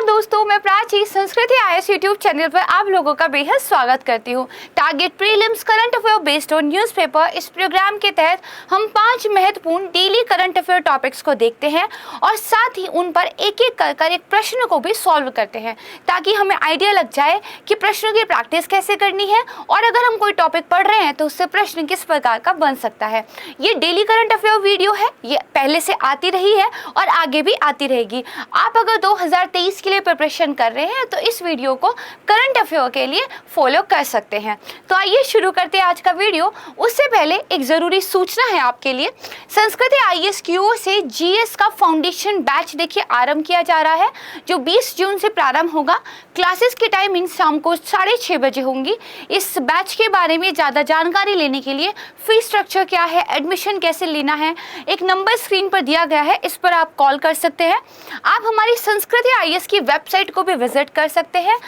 दोस्तों, मैं प्राची संस्कृति आईएएस यूट्यूब चैनल पर आप लोगों का बेहद स्वागत करती हूँ। Target prelims current affair based on newspaper इस प्रोग्राम के तहत हम 5 महत्वपूर्ण डेली करंट अफेयर टॉपिक्स को देखते हैं और साथ ही उन पर एक एक कर एक प्रश्न को भी सॉल्व करते हैं, ताकि हमें आइडिया लग जाए कि प्रश्नों की प्रैक्टिस कैसे करनी है और अगर हम कोई टॉपिक पढ़ रहे हैं तो उससे प्रश्न किस प्रकार का बन सकता है। ये डेली करंट अफेयर वीडियो है, ये पहले से आती रही है और आगे भी आती रहेगी। आप अगर 2023 के लिए प्रिपरेशन कर रहे हैं तो इस वीडियो को करंट अफेयर के लिए फॉलो कर सकते हैं। तो आइए शुरू करते हैं आज का वीडियो। उससे पहले एक ज़रूरी सूचना है आपके लिए। संस्कृति आईएएस की ओर से जीएस का फाउंडेशन बैच देखिए आरंभ किया जा रहा है, जो 20 जून से प्रारंभ होगा। क्लासेस की टाइमिंग शाम को 6:30 बजे होंगी। इस बैच के बारे में ज़्यादा जानकारी लेने के लिए फी स्ट्रक्चर क्या है, एडमिशन कैसे लेना है, एक नंबर स्क्रीन पर दिया गया है, इस पर आप कॉल कर सकते हैं। आप हमारी संस्कृति आईएएस की वेबसाइट को भी विजिट कर सकते हैं।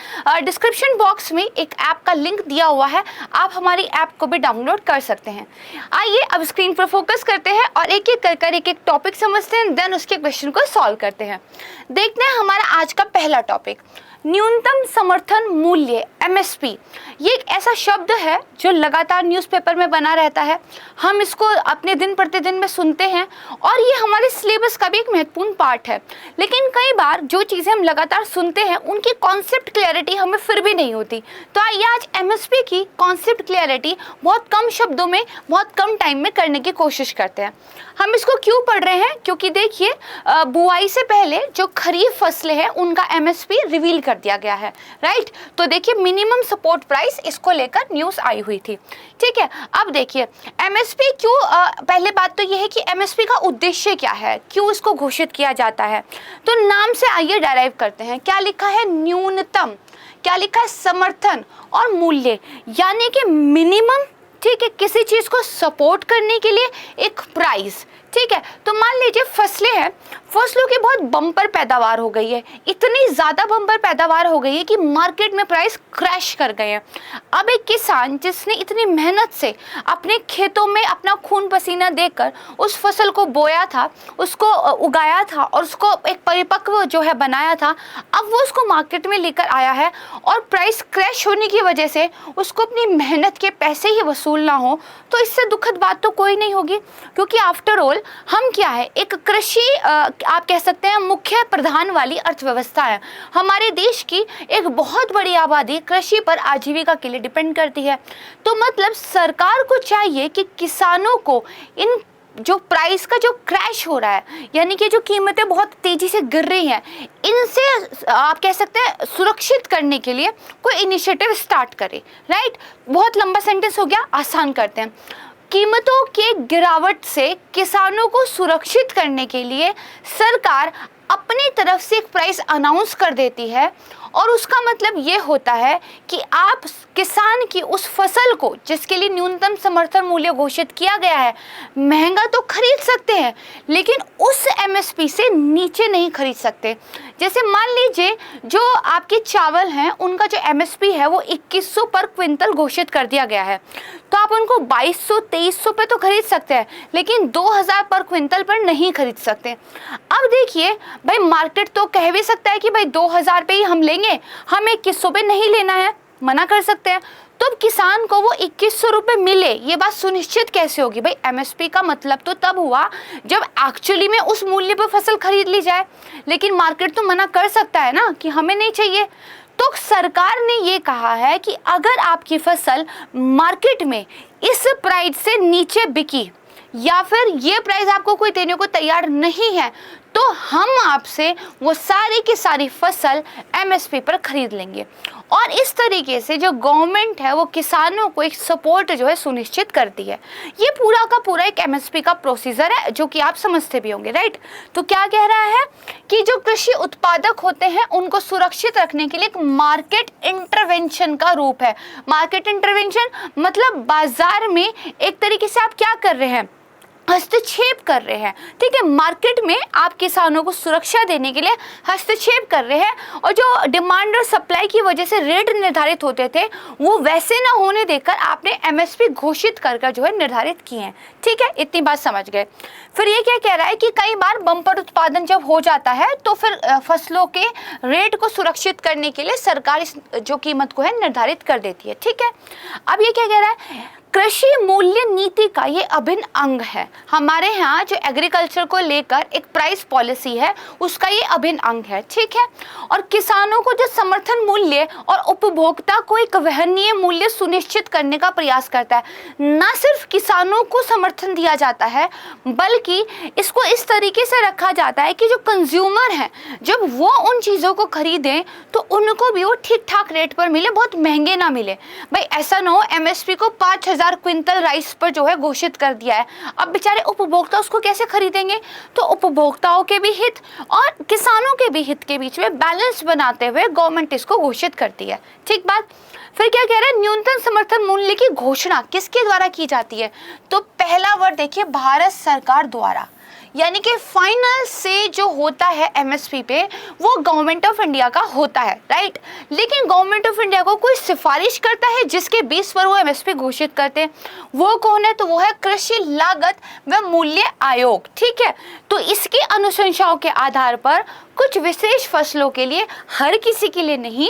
डिस्क्रिप्शन बॉक्स में एक ऐप का लिंक दिया हुआ है, आप हमारी ऐप को भी डाउनलोड कर सकते हैं। आइए अब स्क्रीन पर फोकस करते हैं और एक एक कर एक टॉपिक समझते हैं, देन उसके क्वेश्चन को सॉल्व करते हैं। देखते हैं हमारा आज का पहला टॉपिक, न्यूनतम समर्थन मूल्य एमएसपी। ये एक ऐसा शब्द है जो लगातार न्यूज़पेपर में बना रहता है। हम इसको अपने दिन प्रतिदिन में सुनते हैं और ये हमारे सिलेबस का भी एक महत्वपूर्ण पार्ट है। लेकिन कई बार जो चीज़ें हम लगातार सुनते हैं उनकी कॉन्सेप्ट क्लैरिटी हमें फिर भी नहीं होती। तो आइए आज एमएसपी की कॉन्सेप्ट क्लैरिटी बहुत कम शब्दों में बहुत कम टाइम में करने की कोशिश करते हैं। हम इसको क्यों पढ़ रहे हैं? क्योंकि देखिए बुआई से पहले जो खरीफ फसलें हैं उनका एमएसपी रिवील कर दिया गया है, राइट। तो देखिए मिनिमम सपोर्ट प्राइस, इसको लेकर न्यूज़ आई हुई थी, ठीक है। अब देखिए एमएसपी क्यों, पहले बात तो यह है कि एमएसपी का उद्देश्य क्या है, क्यों इसको घोषित किया जाता है। तो नाम से आइए डेराइव करते हैं। क्या लिखा है? न्यूनतम। क्या लिखा है? समर्थन। और मूल्य यानी कि मिनिमम, ठीक है, किसी चीज़ को सपोर्ट करने के लिए एक प्राइस, ठीक है। तो मान लीजिए फसलें हैं, फसलों की बहुत बम्पर पैदावार हो गई है, इतनी ज़्यादा बम्पर पैदावार हो गई है कि मार्केट में प्राइस क्रैश कर गए हैं। अब एक किसान जिसने इतनी मेहनत से अपने खेतों में अपना खून पसीना देकर उस फसल को बोया था, उसको उगाया था और उसको एक परिपक्व जो है बनाया था, अब वो उसको मार्केट में लेकर आया है और प्राइस क्रैश होने की वजह से उसको अपनी मेहनत के पैसे ही वसूलना हो, तो इससे दुखद बात तो कोई नहीं होगी। क्योंकि आफ्टर ऑल हम क्या है, एक कृषि आप कह सकते हैं मुख्य प्रधान वाली अर्थव्यवस्था है। हमारे देश की एक बहुत बड़ी आबादी कृषि पर आजीविका के लिए डिपेंड करती है। तो मतलब सरकार को चाहिए कि किसानों को इन जो प्राइस का जो क्रैश हो रहा है, यानी कि जो कीमतें बहुत तेजी से गिर रही हैं, इनसे आप कह सकते हैं सुरक्षित करने के लिए कोई इनिशिएटिव स्टार्ट करे, राइट। बहुत लंबा सेंटेंस हो गया, आसान करते हैं। कीमतों के गिरावट से किसानों को सुरक्षित करने के लिए सरकार अपनी तरफ से एक प्राइस अनाउंस कर देती है और उसका मतलब ये होता है कि आप किसान की उस फसल को जिसके लिए न्यूनतम समर्थन मूल्य घोषित किया गया है, महंगा तो खरीद सकते हैं लेकिन उस एमएसपी से नीचे नहीं खरीद सकते। जैसे मान लीजिए जो आपके चावल हैं उनका जो एमएसपी है वो 2100 पर क्विंटल घोषित कर दिया गया है, तो आप उनको 2200-2300 पे तो खरीद सकते हैं लेकिन 2000 पर क्विंटल पर नहीं खरीद सकते। अब देखिए भाई, मार्केट तो कह भी सकता है कि भाई 2000 पे ही हम लेंगे, हमें 2100 पे नहीं लेना है, मना कर सकते हैं। तो अब किसान को वो 2100 रुपये मिले, ये बात सुनिश्चित कैसे होगी? भाई एमएसपी का मतलब तो तब हुआ जब एक्चुअली में उस मूल्य पर फसल खरीद ली जाए, लेकिन मार्केट तो मना कर सकता है ना कि हमें नहीं चाहिए। तो सरकार ने ये कहा है कि अगर आपकी फसल मार्केट में इस प्राइस से नीचे बिकी या फिर ये प्राइस आपको कोई देने को तैयार नहीं है, तो हम आपसे वो सारी की सारी फसल एमएसपी पर खरीद लेंगे। और इस तरीके से जो गवर्नमेंट है वो किसानों को एक सपोर्ट जो है सुनिश्चित करती है। ये पूरा का पूरा एक एमएसपी का प्रोसीजर है जो कि आप समझते भी होंगे, राइट। तो क्या कह रहा है कि जो कृषि उत्पादक होते हैं उनको सुरक्षित रखने के लिए एक मार्केट इंटरवेंशन का रूप है। मार्केट इंटरवेंशन मतलब बाजार में एक तरीके से आप क्या कर रहे हैं, हस्तक्षेप कर रहे हैं। ठीक है, मार्केट में आप किसानों को सुरक्षा देने के लिए हस्तक्षेप कर रहे हैं और जो डिमांड और सप्लाई की वजह से रेट निर्धारित होते थे वो वैसे ना होने देकर आपने एमएसपी घोषित कर जो है निर्धारित किए हैं। ठीक है, इतनी बात समझ गए। फिर ये क्या कह रहा है कि कई बार बम्पर उत्पादन जब हो जाता है तो फिर फसलों के रेट को सुरक्षित करने के लिए सरकार इस जो कीमत को है निर्धारित कर देती है। ठीक है, अब ये क्या कह रहा है, कृषि मूल्य नीति का ये अभिन्न अंग है। हमारे यहाँ जो एग्रीकल्चर को लेकर एक प्राइस पॉलिसी है उसका ये अभिन्न अंग है। ठीक है, और किसानों को जो समर्थन मूल्य और उपभोक्ता को एक वहनीय मूल्य सुनिश्चित करने का प्रयास करता है। न सिर्फ किसानों को समर्थन दिया जाता है बल्कि इसको इस तरीके से रखा जाता है कि जो कंज्यूमर हैं जब वो उन चीज़ों को खरीदें तो उनको भी वो ठीक ठाक रेट पर मिले, बहुत महंगे ना मिले। भाई ऐसा ना हो एमएसपी को 5,000 क्विंटल राइस पर जो है घोषित कर दिया है, अब बेचारे उपभोक्ता उसको कैसे खरीदेंगे। तो उपभोक्ताओं के भी हित और किसानों के भी हित के बीच में बैलेंस बनाते हुए गवर्नमेंट इसको घोषित करती है। ठीक बात। फिर क्या कह रहा है, न्यूनतम समर्थन मूल्य की घोषणा किसके द्वारा की जाती है। तो पहला वर्ड देखिए, भारत सरकार द्वारा, यानी कि फाइनल से जो होता है एमएसपी पे वो गवर्नमेंट ऑफ इंडिया का होता है, राइट। लेकिन गवर्नमेंट ऑफ इंडिया को कोई सिफारिश करता है जिसके बेस पर वो एमएसपी घोषित करते हैं, वो कौन है, तो वो है कृषि लागत व मूल्य आयोग। ठीक है, तो इसकी अनुशंसाओं के आधार पर कुछ विशेष फसलों के लिए, हर किसी के लिए नहीं,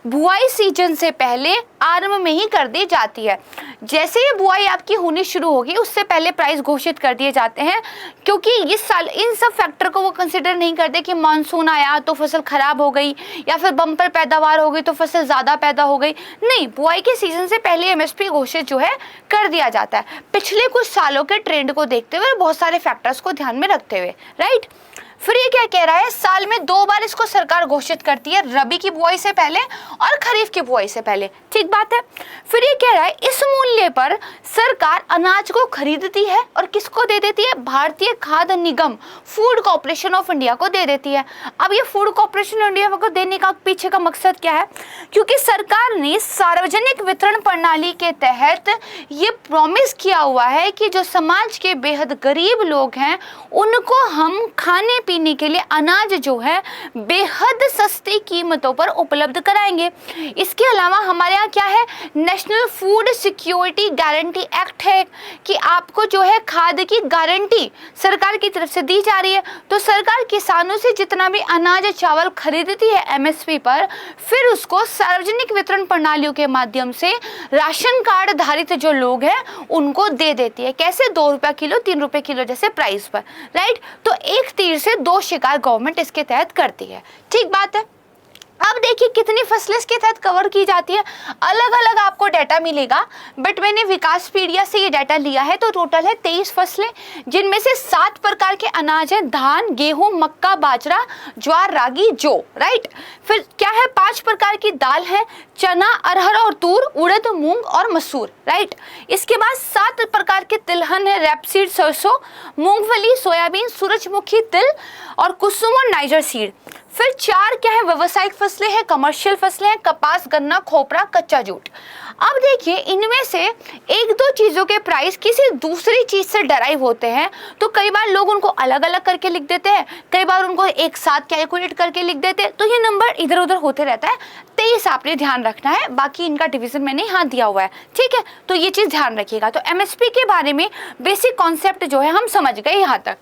बुआई सीजन से पहले आरंभ में ही कर दी जाती है। जैसे ही बुआई आपकी होनी शुरू होगी उससे पहले प्राइस घोषित कर दिए जाते हैं, क्योंकि इस साल इन सब फैक्टर को वो कंसिडर नहीं करते कि मानसून आया तो फसल खराब हो गई या फिर बम्पर पैदावार हो गई तो फसल ज़्यादा पैदा हो गई। नहीं, बुआई के सीजन से पहले एमएसपी घोषित जो है कर दिया जाता है, पिछले कुछ सालों के ट्रेंड को देखते हुए, बहुत सारे फैक्टर्स को ध्यान में रखते हुए, राइट। फिर ये क्या कह रहा है, साल में 2 बार इसको सरकार घोषित करती है, रबी की बुआई से पहले और खरीफ की बुआई से पहले। ठीक बात है। फिर ये कह रहा है, इस मूल्य पर सरकार अनाज को खरीदती है और किसको दे देती है, भारतीय खाद्य निगम फूड कॉर्पोरेशन ऑफ इंडिया को दे देती है। अब ये फूड कॉर्पोरेशन ऑफ इंडिया को देने का पीछे का मकसद क्या है, क्योंकि सरकार ने सार्वजनिक वितरण प्रणाली के तहत ये प्रॉमिस किया हुआ है कि जो समाज के बेहद गरीब लोग हैं उनको हम खाने पीने के लिए अनाज जो है बेहद सस्ती कीमतों पर उपलब्ध कराएंगे। इसके अलावा हमारे यहाँ क्या है, national food security guarantee act है कि आपको जो है खाद्य की गारंटी सरकार की तरफ से दी जा रही है। तो सरकार किसानों से जितना भी अनाज चावल खरीदती है एमएसपी पर, फिर उसको सार्वजनिक वितरण प्रणालियों के माध्यम से राशन कार्ड धारित जो लोग हैं उनको दे देती है। कैसे, 2 रुपये किलो 3 रुपये किलो जैसे प्राइस पर, राइट। तो एक तीर से 2 शिकार गवर्नमेंट इसके तहत करती है। ठीक बात है। अब देखिए कितनी फसलें इसके तहत कवर की जाती है, अलग अलग आपको डाटा मिलेगा, बट मैंने विकासपीडिया से ये डाटा लिया है। तो टोटल है 23 फसलें, जिनमें से 7 प्रकार के अनाज हैं, धान, गेहूं, मक्का, बाजरा, ज्वार, रागी, जौ, राइट। फिर क्या है, 5 प्रकार की दाल है, चना, अरहर और तूर, उड़द, मूंग और मसूर, राइट। इसके बाद 7 प्रकार के तिलहन है, रैपसीड, सरसों, मूंगफली, सोयाबीन, सूरजमुखी तिल और कुसुम और नाइजर सीड। फिर 4 क्या है, व्यावसायिक फसलें हैं, कमर्शियल फसलें हैं, कपास, गन्ना, खोपरा, कच्चा जूट। अब देखिए इनमें से 1-2 चीज़ों के प्राइस किसी दूसरी चीज़ से डराइव होते हैं, तो कई बार लोग उनको अलग अलग करके लिख देते हैं, कई बार उनको एक साथ कैलकुलेट करके लिख देते हैं, तो ये नंबर इधर उधर होते रहता है। 23 आपने ध्यान रखना है, बाकी इनका डिवीजन मैंने यहाँ दिया हुआ है। ठीक है, तो ये चीज़ ध्यान रखिएगा। तो एमएसपी के बारे में बेसिक कॉन्सेप्ट जो है हम समझ गए यहाँ तक।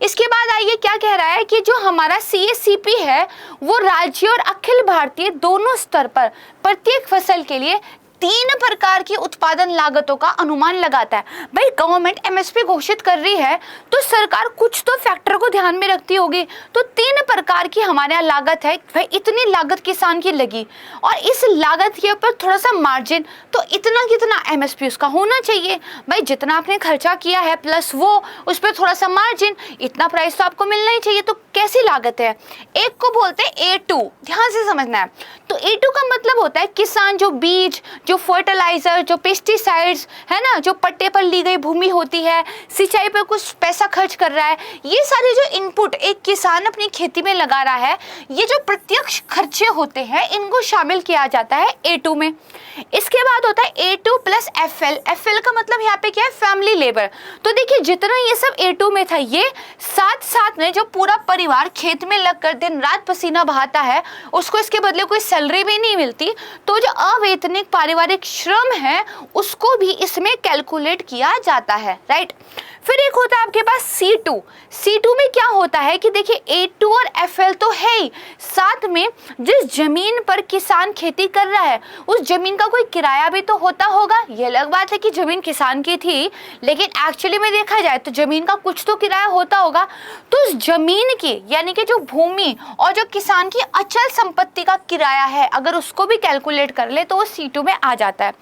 इसके बाद आइए क्या कह रहा है कि जो हमारा सीएससीपी है वो राज्य और अखिल भारतीय दोनों स्तर पर प्रत्येक फसल के लिए 3 प्रकार की उत्पादन लागतों का अनुमान लगाता है। भाई गवर्नमेंट एमएसपी घोषित कर रही है तो सरकार कुछ तो फैक्टर को ध्यान में रखती होगी। तो 3 प्रकार की हमारे यहाँ लागत है, भाई इतनी लागत किसान की लगी और इस लागत के ऊपर थोड़ा सा मार्जिन, तो इतना कितना एमएसपी उसका होना चाहिए। भाई जितना आपने खर्चा किया है प्लस वो उस पर थोड़ा सा मार्जिन, इतना प्राइस तो आपको मिलना ही चाहिए। तो कैसी लागत है, एक को बोलते हैं A2, ध्यान से समझना है। तो A2 का मतलब होता है किसान जो बीज, जो फर्टिलाइजर, जो पेस्टिसाइड्स है ना, जो पट्टे पर ली गई भूमि होती है, सिंचाई पर कुछ पैसा खर्च कर रहा है, ये सारे जो इनपुट एक किसान अपनी खेती में लगा रहा है, ये जो प्रत्यक्ष खर्चे होते हैं इनको शामिल किया जाता है A2 में। इसके बाद होता है A2 प्लस FL। FL का मतलब यहाँ पे क्या है, फैमिली लेबर। तो देखिए जितना ये सब A2 में था, ये साथ साथ में जो पूरा परिवार खेत में लगकर दिन रात पसीना बहाता है, उसको इसके बदले कोई सैलरी भी नहीं मिलती, तो जो अवैतनिक पारिवारिक श्रम है उसको भी इसमें कैलकुलेट किया जाता है, राइट। फिर एक होता है आपके पास C2। C2 में क्या होता है कि देखिए A2 और FL तो है ही, साथ में जिस जमीन पर किसान खेती कर रहा है उस जमीन का कोई किराया भी तो होता होगा। ये अलग बात है कि जमीन किसान की थी, लेकिन एक्चुअली में देखा जाए तो जमीन का कुछ तो किराया होता होगा। तो उस जमीन की यानी कि जो भूमि और जो किसान की अचल संपत्ति का किराया है, अगर उसको भी कैलकुलेट कर ले तो वो C2 में आ जाता है।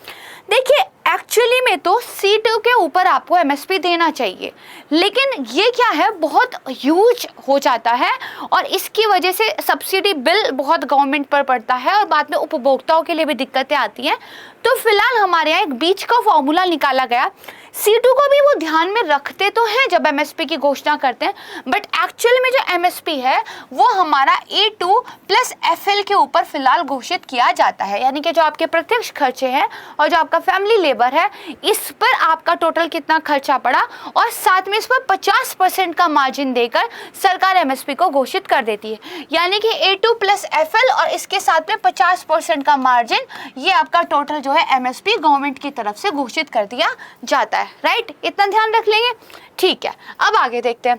देखिए एक्चुअली में तो C2 के ऊपर आपको MSP देना चाहिए, लेकिन ये क्या है, बहुत ह्यूज हो जाता है और इसकी वजह से सब्सिडी बिल बहुत गवर्नमेंट पर पड़ता है और बाद में उपभोक्ताओं के लिए भी दिक्कतें आती हैं। तो फिलहाल हमारे यहाँ एक बीच का फॉर्मूला निकाला गया। C2 को भी वो ध्यान में रखते तो हैं जब MSP की घोषणा करते हैं, बट एक्चुअल में जो MSP है वो हमारा A2 प्लस FL के ऊपर फिलहाल घोषित किया जाता है। यानी कि जो आपके प्रत्यक्ष खर्चे हैं और जो आपका फैमिली लेबर है, इस पर आपका टोटल कितना खर्चा पड़ा और साथ में इस पर 50% का मार्जिन देकर सरकार MSP को घोषित कर देती है। यानी कि A2 प्लस FL और इसके साथ में 50% का मार्जिन, ये आपका टोटल जो है MSP गवर्नमेंट की तरफ से घोषित कर दिया जाता है, राइट। इतना ध्यान रख लेंगे, ठीक है। अब आगे देखते हैं।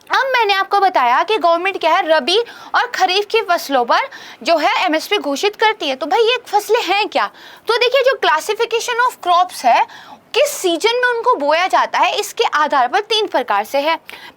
अब मैंने आपको बताया कि गवर्नमेंट क्या है, रबी और खरीफ की फसलों पर जो है MSP घोषित करती है। तो भाई ये फसलें हैं क्या, तो देखिए जो क्लासिफिकेशन ऑफ क्रॉप्स है, किस सीजन में उनको बोया जाता है, इसके आधार पर 3 प्रकार से है।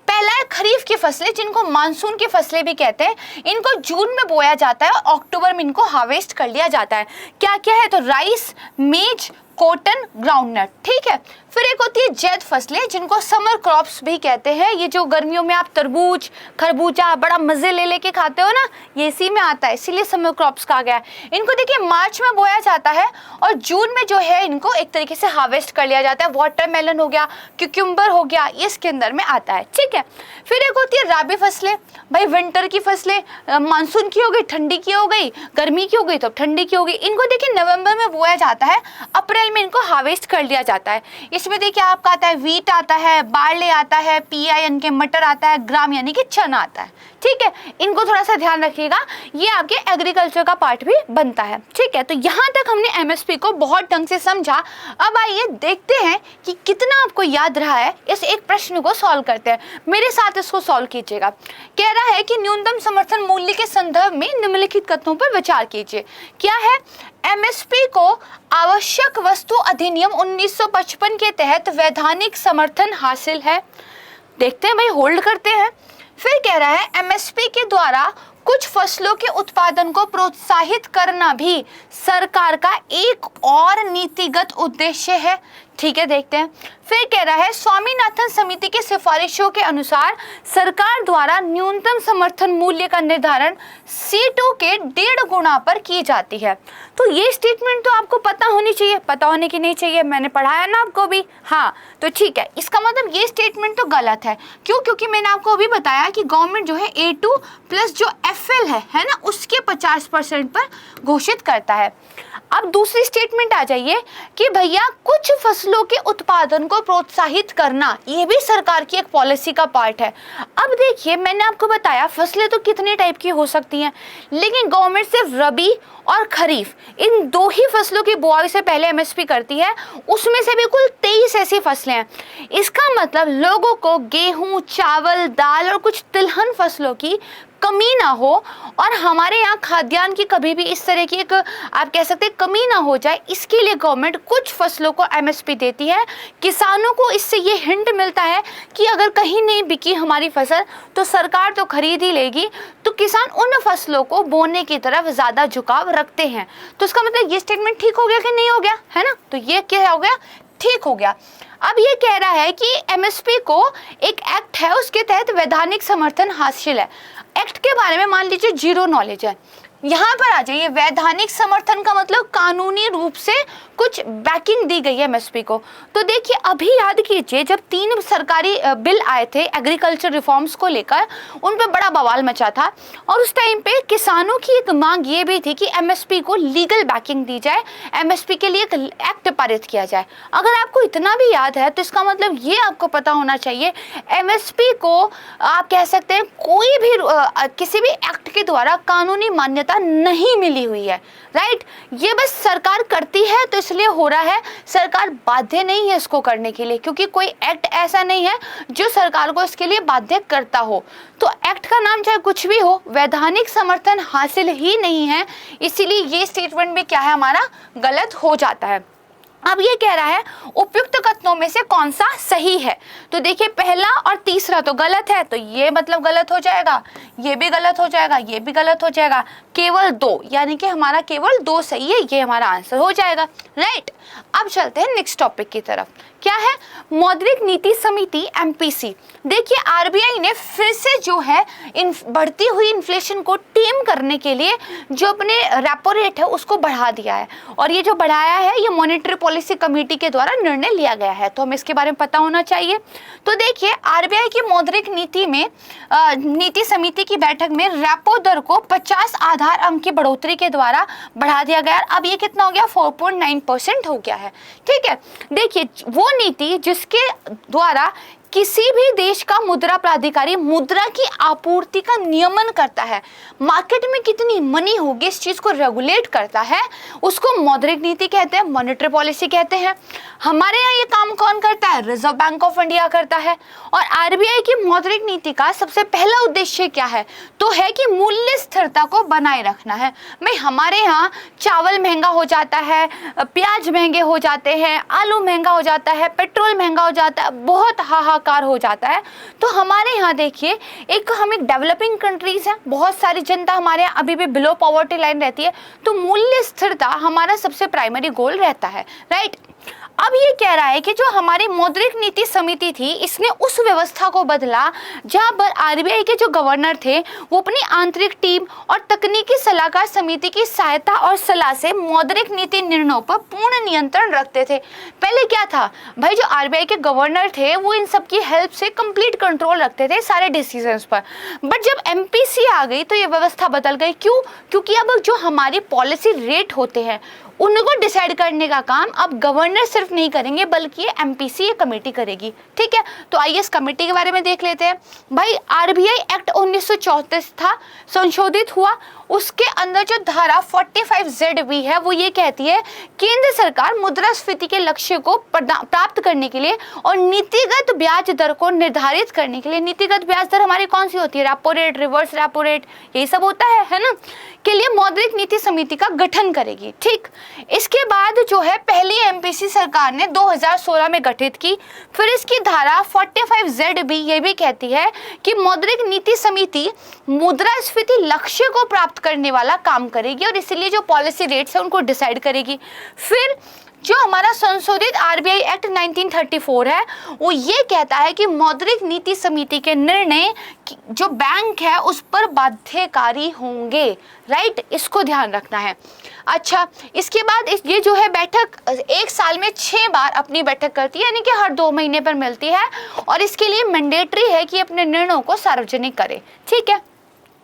पहला है खरीफ की फसलें, जिनको मानसून की फसलें भी कहते हैं। इनको जून में बोया जाता है और अक्टूबर में इनको हार्वेस्ट कर लिया जाता है। क्या क्या है, तो राइस, मेज, कॉटन, ग्राउंडनट, ठीक है। फिर एक होती है जैद फसलें, जिनको समर क्रॉप्स भी कहते हैं। ये जो गर्मियों में आप तरबूज, खरबूजा बड़ा मजे ले लेके खाते हो ना, ये इसी में आता है, इसीलिए समर क्रॉप्स कहा गया है। इनको देखिए मार्च में बोया जाता है और जून में जो है इनको एक तरीके से हार्वेस्ट कर लिया जाता है। वाटरमेलन हो गया, क्यूक्यूम्बर हो गया, ये इसके अंदर में आता है, ठीक है। फिर एक होती है राबी फसलें, भाई विंटर की फसलें, मानसून की हो गई, ठंडी की हो गई, गर्मी की हो गई तो ठंडी की हो गई। इनको देखिए नवंबर में बोया जाता है, अप्रैल में इनको हार्वेस्ट कर लिया जाता है। इसमें देखिए आपका आता है वीट आता है, बार्ले आता है, PI यानी कि मटर आता है, ग्राम यानी कि चना आता है, ठीक है। इनको थोड़ा सा ध्यान रखिएगा, ये आपके एग्रीकल्चर का पार्ट भी बनता है, ठीक है। तो यहाँ तक हमने MSP को बहुत ढंग से समझा। अब आइए देखते हैं कि कितना आपको याद रहा है। इस एक प्रश्न को सॉल्व करते हैं, मेरे साथ इसको सॉल्व कीजिएगा। कह रहा है कि न्यूनतम समर्थन मूल्य के संदर्भ में निम्नलिखित कथनों पर विचार कीजिए। क्या है, MSP को आवश्यक वस्तु अधिनियम 1955 के तहत वैधानिक समर्थन हासिल है। देखते हैं भाई, होल्ड करते हैं। फिर कह रहा है MSP के द्वारा कुछ फसलों के उत्पादन को प्रोत्साहित करना भी सरकार का एक और नीतिगत उद्देश्य है, ठीक है। देखते हैं। फिर कह रहा है स्वामीनाथन समिति की सिफारिशों के अनुसार सरकार द्वारा न्यूनतम समर्थन मूल्य का निर्धारण C2 के 1.5 गुना पर की जाती है। तो ये स्टेटमेंट तो आपको पता होनी चाहिए, पता होने की नहीं चाहिए, मैंने पढ़ाया ना आपको भी, हाँ। तो ठीक है, इसका मतलब ये स्टेटमेंट तो गलत है। क्यों, क्योंकि मैंने आपको अभी बताया कि गवर्नमेंट जो है A2 प्लस जो FL है ना, उसके 50% पर घोषित करता है। अब दूसरी स्टेटमेंट आ जाइए कि भैया कुछ फसलों के उत्पादन को प्रोत्साहित करना, ये भी सरकार की एक पॉलिसी का पार्ट है। अब देखिए मैंने आपको बताया फसलें तो कितने टाइप की हो सकती हैं, लेकिन गवर्नमेंट सिर्फ रबी और खरीफ इन 2 ही फसलों की बुआई से पहले MSP करती है। उसमें से भी कुल 23 ऐसी फसलें हैं। इसका मतलब लोगों को गेहूं, चावल, दाल और कुछ तिलहन फसलों की कमी ना हो और हमारे यहाँ खाद्यान्न की कभी भी इस तरह की एक आप कह सकते हैं कमी ना हो जाए, इसके लिए गवर्नमेंट कुछ फसलों को MSP देती है। किसानों को इससे ये हिंट मिलता है कि अगर कहीं नहीं बिकी हमारी फसल तो सरकार तो खरीद ही लेगी, तो किसान उन फसलों को बोने की तरफ ज़्यादा झुकाव रखते हैं। तो इसका मतलब ये स्टेटमेंट ठीक हो गया कि नहीं हो गया, है ना। तो ये क्या हो गया, ठीक हो गया। अब ये कह रहा है कि MSP को एक एक्ट है, उसके तहत वैधानिक समर्थन हासिल है। एक्ट के बारे में मान लीजिए 0 नॉलेज है, यहाँ पर आ जाइए, वैधानिक समर्थन का मतलब कानूनी रूप से कुछ बैकिंग दी गई है एमएसपी को। तो देखिए अभी याद कीजिए जब 3 सरकारी बिल आए थे एग्रीकल्चर रिफॉर्म्स को लेकर, उन पे बड़ा बवाल मचा था और उस टाइम पे किसानों की एक मांग ये भी थी कि एमएसपी को लीगल बैकिंग दी जाए, एमएसपी के लिए एक एक्ट पारित किया जाए। अगर आपको इतना भी याद है तो इसका मतलब ये आपको पता होना चाहिए एमएसपी को आप कह सकते हैं कोई भी किसी भी एक्ट के द्वारा कानूनी मान्यता नहीं मिली हुई है, राइट। ये बस सरकार करती है तो इसलिए हो रहा है, सरकार बाध्य नहीं है इसको करने के लिए, क्योंकि कोई एक्ट ऐसा नहीं है जो सरकार को इसके लिए बाध्य करता हो। तो एक्ट का नाम चाहे कुछ भी हो, वैधानिक समर्थन हासिल ही नहीं है, इसीलिए ये स्टेटमेंट भी क्या है हमारा गलत हो जाता है। अब ये कह रहा है उपयुक्त कथनों में से कौन सा सही है। तो देखिए पहला और तीसरा तो गलत है, तो ये मतलब गलत हो जाएगा, ये भी गलत हो जाएगा, ये भी गलत हो जाएगा, केवल 2, यानी कि हमारा केवल 2 सही है, ये हमारा आंसर हो जाएगा, राइट। अब चलते हैं नेक्स्ट टॉपिक की तरफ। क्या है? मौद्रिक नीति समिति एमपीसी। देखिए आरबीआई ने फिर से जो है बढ़ती हुई इन्फ्लेशन को टेम करने के लिए जो अपने रेपो रेट है उसको बढ़ा दिया है, और ये जो बढ़ाया है ये मॉनेटरी पॉलिसी कमेटी के द्वारा निर्णय लिया गया है, तो हमें इसके बारे में पता होना चाहिए। तो देखिए आरबीआई की मौद्रिक नीति में नीति समिति की बैठक में रेपो दर को 50 आधार अंक की बढ़ोतरी के द्वारा बढ़ा दिया गया। अब ये कितना हो गया? 4.9% हो गया है, ठीक है। देखिए वो नीति जिसके द्वारा किसी भी देश का मुद्रा प्राधिकारी मुद्रा की आपूर्ति का नियमन करता है, मार्केट में कितनी मनी होगी इस चीज को रेगुलेट करता है, उसको मौद्रिक नीति कहते हैं, मॉनेटरी पॉलिसी कहते हैं। हमारे यहाँ ये काम कौन करता है? रिजर्व बैंक ऑफ इंडिया करता है। और आरबीआई की मौद्रिक नीति का सबसे पहला उद्देश्य क्या है? तो है कि मूल्य स्थिरता को बनाए रखना है। भाई हमारे यहाँ चावल महंगा हो जाता है, प्याज महंगे हो जाते हैं, आलू महंगा हो जाता है, पेट्रोल महंगा हो जाता है, बहुत हाहाकार हो जाता है। तो हमारे यहाँ देखिए हम एक डेवलपिंग कंट्रीज हैं, बहुत सारी जनता हमारे यहाँ अभी भी बिलो पॉवर्टी लाइन रहती है, तो मूल्य स्थिरता हमारा सबसे प्राइमरी गोल रहता है, राइट। अब ये कह रहा है कि जो हमारी मौद्रिक नीति समिति थी इसने उस व्यवस्था को बदला जहां पर आरबीआई के जो गवर्नर थे वो अपनी आंतरिक टीम और तकनीकी सलाहकार समिति की सहायता और सलाह से मौद्रिक नीति निर्णयों पर पूर्ण नियंत्रण रखते थे। पहले क्या था भाई, जो आरबीआई के गवर्नर थे वो इन सब की हेल्प से कंप्लीट कंट्रोल रखते थे सारे डिसीजंस पर, बट जब एमपीसी आ गई तो ये व्यवस्था बदल गई। क्यों? क्योंकि अब जो हमारी पॉलिसी रेट होते हैं उनको डिसाइड करने का काम अब गवर्नर सिर्फ नहीं करेंगे बल्कि ये एमपीसी ये कमेटी करेगी, ठीक है। तो आइए इस कमेटी के बारे में देख लेते हैं। भाई आरबीआई एक्ट 1934 था, संशोधित हुआ, उसके अंदर जो धारा 45ZB है वो ये कहती है केंद्र सरकार मुद्रास्फीति के लक्ष्य को प्राप्त करने के लिए और नीतिगत ब्याज दर को निर्धारित करने के लिए, नीतिगत ब्याज दर हमारी कौन सी होती है? Repo rate, reverse repo rate, यही सब होता है ना, के लिए मौद्रिक नीति समिति का गठन करेगी, ठीक। इसके बाद जो है पहली एमपीसी सरकार ने 2016 में गठित की। फिर इसकी धारा 45ZB ये भी कहती है कि मौद्रिक नीति समिति मुद्रास्फीति लक्ष्य को प्राप्त करने वाला काम करेगी और इसलिए जो पॉलिसी रेट्स है उनको डिसाइड करेगी। फिर जो हमारा संशोधित आरबीआई एक्ट 1934 है वो ये कहता है कि मौद्रिक नीति समिति के निर्णय जो बैंक है उस पर बाध्यकारी होंगे, राइट, इसको ध्यान रखना है। अच्छा, इसके बाद ये जो है बैठक 1 साल में 6 बार अपनी बैठक करती है, यानी कि हर 2 महीने पर मिलती है और इसके लिए मैंडेटरी है कि अपने निर्णयों को सार्वजनिक करे, ठीक है।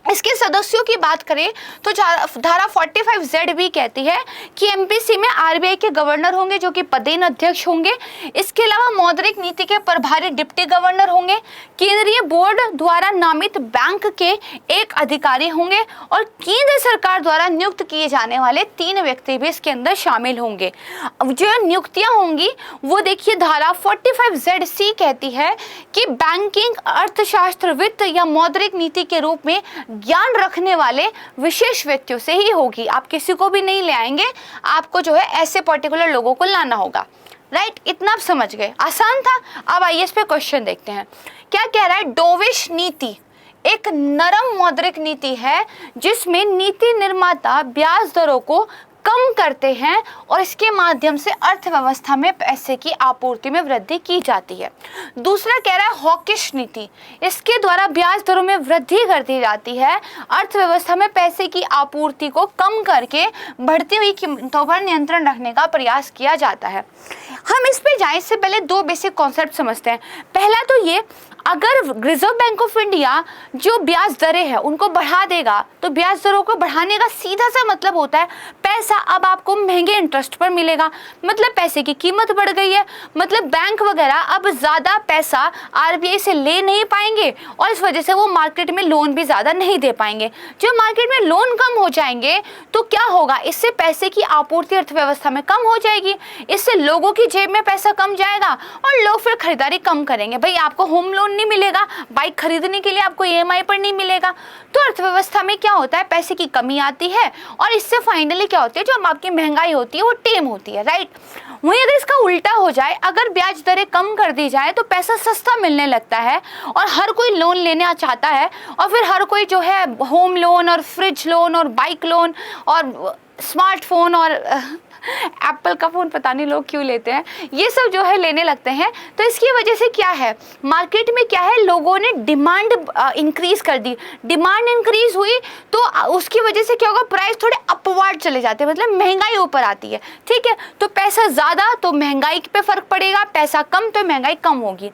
इसके सदस्यों की बात करें तो धारा 45ZB कहती है कि एमपीसी में आरबीआई के गवर्नर होंगे जो कि पदेन अध्यक्ष होंगे। इसके अलावा मौद्रिक नीति के प्रभारी डिप्टी गवर्नर होंगे, केंद्रीय बोर्ड द्वारा नामित बैंक के एक अधिकारी होंगे और केंद्र सरकार द्वारा नियुक्त किए जाने वाले 3 व्यक्ति भी इसके अंदर शामिल होंगे। अब जो नियुक्तियां होंगी वो देखिए धारा 45ZC कहती है कि बैंकिंग, अर्थशास्त्र, वित्त या मौद्रिक नीति के रूप में ज्ञान रखने वाले विशेष व्यक्तियों से ही होगी। आप किसी को भी नहीं ले आएंगे, आपको जो है ऐसे पर्टिकुलर लोगों को लाना होगा, राइट। इतना आप समझ गए, आसान था। अब आइए इस पे क्वेश्चन देखते हैं। क्या कह रहा है? डोविश नीति एक नरम मौद्रिक नीति है जिसमें नीति निर्माता ब्याज दरों को कम करते हैं और इसके माध्यम से अर्थव्यवस्था में पैसे की आपूर्ति में वृद्धि की जाती है। दूसरा कह रहा है हॉकिश नीति, इसके द्वारा ब्याज दरों में वृद्धि कर दी जाती है, अर्थव्यवस्था में पैसे की आपूर्ति को कम करके बढ़ती हुई कीमतों पर नियंत्रण रखने का प्रयास किया जाता है। हम इस पे जाने से पहले दो बेसिक कॉन्सेप्ट समझते हैं। पहला तो ये, अगर रिजर्व बैंक ऑफ इंडिया जो ब्याज दरें हैं उनको बढ़ा देगा तो ब्याज दरों को बढ़ाने का सीधा सा मतलब होता है पैसा अब आपको महंगे इंटरेस्ट पर मिलेगा, मतलब पैसे की कीमत बढ़ गई है, मतलब बैंक वगैरह अब ज़्यादा पैसा आरबीआई से ले नहीं पाएंगे और इस वजह से वो मार्केट में लोन भी ज़्यादा नहीं दे पाएंगे। जब मार्केट में लोन कम हो जाएंगे तो क्या होगा, इससे पैसे की आपूर्ति अर्थव्यवस्था में कम हो जाएगी, इससे लोगों की जेब में पैसा कम जाएगा और लोग फिर खरीदारी कम करेंगे। भाई आपको होम लोन नहीं मिलेगा, बाइक खरीदने के लिए आपको ईएमआई पर नहीं मिलेगा, तो अर्थव्यवस्था में क्या होता है, पैसे की कमी आती है और इससे फाइनली क्या होती है, जो आपकी महंगाई होती है वो टेम होती है, राइट। वहीं अगर इसका उल्टा हो जाए, अगर ब्याज दरें कम कर दी जाए तो पैसा सस्ता मिलने लगता है और हर कोई लोन लेना चाहता है और फिर हर कोई जो है होम लोन और फ्रिज लोन और बाइक लोन और स्मार्टफोन और एप्पल का फ़ोन पता नहीं लोग क्यों लेते हैं, ये सब जो है लेने लगते हैं। तो इसकी वजह से क्या है, मार्केट में क्या है, लोगों ने डिमांड इंक्रीज कर दी, डिमांड इंक्रीज हुई तो उसकी वजह से क्या होगा, प्राइस थोड़े अपवर्ड चले जाते हैं, मतलब महंगाई ऊपर आती है, ठीक है। तो पैसा ज़्यादा तो महंगाई पे फ़र्क पड़ेगा, पैसा कम तो महंगाई कम होगी।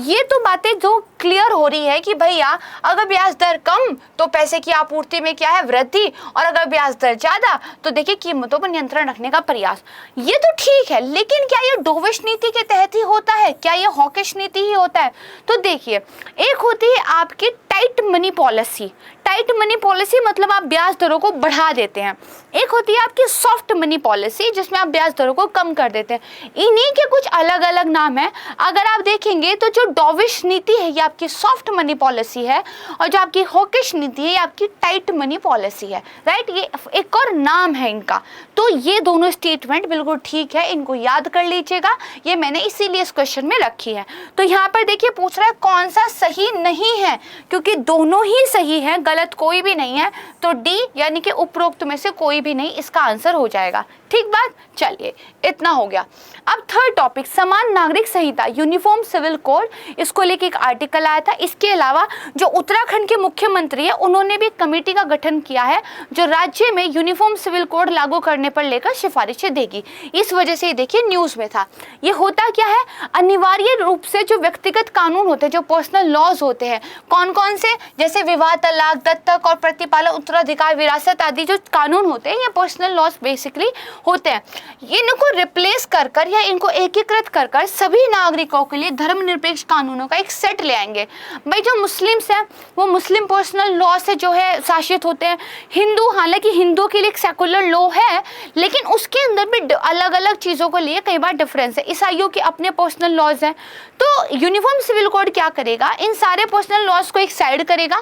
ये तो बातें जो क्लियर हो रही है कि भैया अगर ब्याज दर कम तो पैसे की आपूर्ति में क्या है, वृद्धि, और अगर ब्याज दर ज़्यादा तो देखिए कीमतों पर नियंत्रण रखने का प्रयास। ये तो ठीक है, लेकिन क्या ये डोविश नीति के तहत ही होता है, क्या ये हॉकिश नीति ही होता है? तो देखिए, एक होती है आपकी tight money policy, tight money policy मतलब आप ब्याज दरों को बढ़ा देते हैं। एक होती है आपकी सॉफ्ट मनी पॉलिसी जिसमें आप ब्याज दरों को कम कर देते हैं। इन्हीं के कुछ अलग अलग नाम है। अगर आप देखेंगे तो जो डोविश नीति है ये आपकी सॉफ्ट मनी पॉलिसी है और जो आपकी हॉकिश नीति है ये आपकी टाइट मनी पॉलिसी है, राइट। ये एक और नाम है इनका। तो ये दोनों स्टेटमेंट बिल्कुल ठीक है, इनको याद कर लीजिएगा, ये मैंने इसीलिए इस क्वेश्चन में रखी है। तो यहाँ पर देखिए पूछ रहा है कौन सा सही नहीं है, क्योंकि दोनों ही सही है, गलत कोई भी नहीं है। तो डी यानी कि उपरोक्त में से कोई भी नहीं इसका आंसर हो जाएगा, ठीक बात। चलिए इतना हो गया। अब थर्ड टॉपिक, समान नागरिक संहिता, यूनिफॉर्म सिविल कोड, इसको लेके एक आर्टिकल आया था। इसके अलावा जो उत्तराखंड के मुख्यमंत्री है उन्होंने भी कमेटी का गठन किया है जो राज्य में यूनिफॉर्म सिविल कोड लागू करने पर लेकर सिफारिशें देगी। इस वजह से देखिए न्यूज में था। ये होता क्या है, अनिवार्य रूप से जो व्यक्तिगत कानून होते हैं, जो पर्सनल लॉज होते हैं, कौन कौन से, जैसे विवाह, तलाक, दत्तक और प्रतिपालन, उत्तराधिकार, विरासत आदि जो कानून होते हैं ये पर्सनल लॉज बेसिकली होते हैं। इनको रिप्लेस कर कर या इनको एकीकृत कर कर सभी नागरिकों के लिए धर्मनिरपेक्ष कानूनों का एक सेट ले आएंगे। भाई जो मुस्लिम्स हैं वो मुस्लिम पर्सनल लॉ से जो है शासित होते हैं। हिंदू, हालांकि हिंदू के लिए एक सेकुलर लॉ है लेकिन उसके अंदर भी अलग अलग चीज़ों को लिए कई बार डिफरेंस है। ईसाइयों के अपने पर्सनल लॉज हैं। तो यूनिफॉर्म सिविल कोड क्या करेगा, इन सारे पर्सनल लॉज को एक साइड करेगा,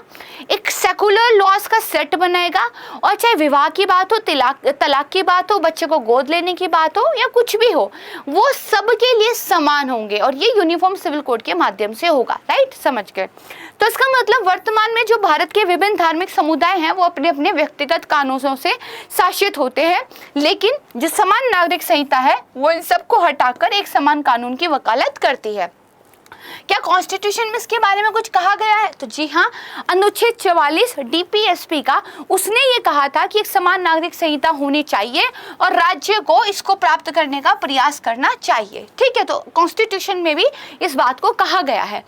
एक सेकुलर लॉज का सेट बनाएगा और चाहे विवाह की बात हो, तलाक की बात हो, बच्चे को गोद लेने की बात हो या कुछ भी हो, वो सबके लिए समान होंगे और ये यूनिफॉर्म सिविल कोड के माध्यम से होगा, राइट, समझ गए। तो इसका मतलब वर्तमान में जो भारत के विभिन्न धार्मिक समुदाय हैं वो अपने अपने व्यक्तिगत कानूनों से शासित होते हैं, लेकिन जो समान नागरिक संहिता है वो इन सबको हटाकर एक समान कानून की वकालत करती है। क्या कॉन्स्टिट्यूशन में इसके बारे में कुछ कहा गया है? तो जी हाँ, अनुच्छेद 44 डीपीएसपी का उसने ये कहा था कि एक समान नागरिक संहिता होनी चाहिए और राज्य को इसको प्राप्त करने का प्रयास करना चाहिए, ठीक है। तो कॉन्स्टिट्यूशन में भी इस बात को कहा गया है।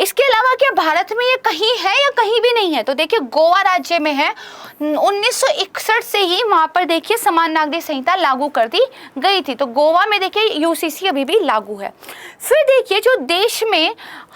इसके अलावा क्या भारत में ये कहीं है या कहीं भी नहीं है? तो देखिए गोवा राज्य में है, 1961 से ही वहाँ पर देखिए समान नागरिक संहिता लागू कर दी गई थी। तो गोवा में देखिए यूसीसी अभी भी लागू है। फिर देखिए जो देश में